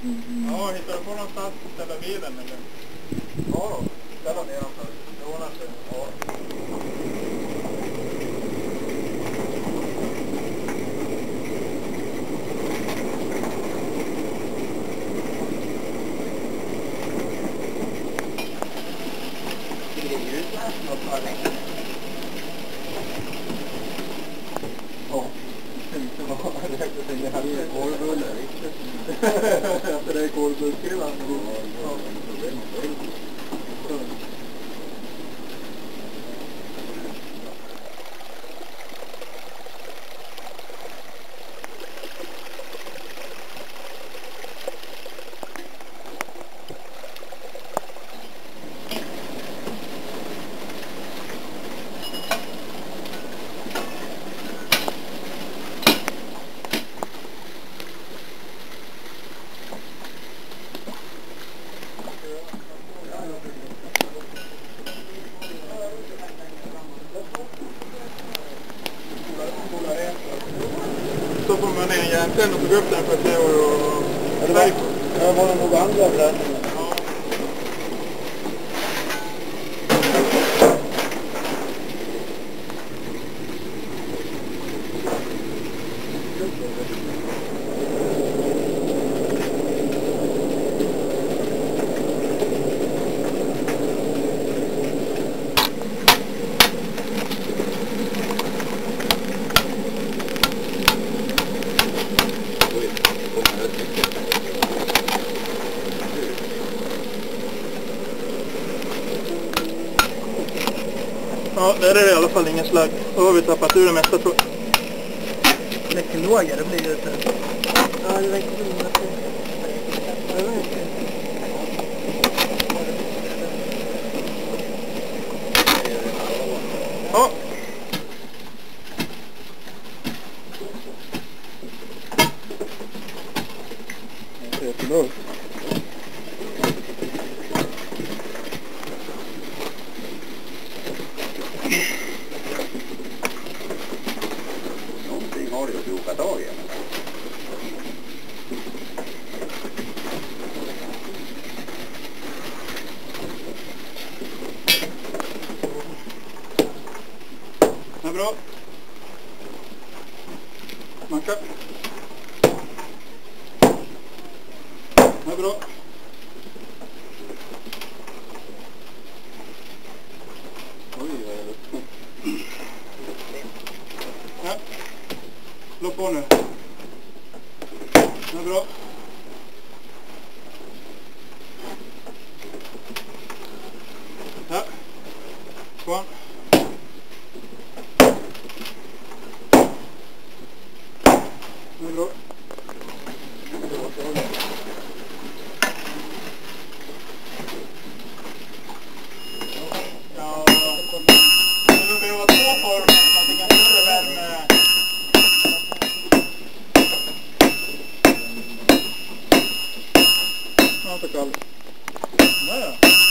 Ja, hittar du på någonstans att ställa bilen eller? Ja då, ställa ner den först. Det ordnar sig. Ja. Det här är korvbulle, det är korvbullskruvan. Så får man ner en järntänd och tog upp den för att se och färg på. Ja, var det nog andra bränningar? Ja. Ja, där är det i alla fall ingen slagg. Då har vi tappat ur det mesta, tror jag. Läcker låga, det blir ju så. Ja, det verkar bli Ja. Det är jättebra. Någonting har du att boka tag i. Det är bra. Manka. Det är bra. Oj, vad är det? Ja. Slå på nu. Det är bra. Ja. Kvar. Det är bra. Ja, det behöver vara två former så att det kan större värme. Ja, så kallt. Där ja.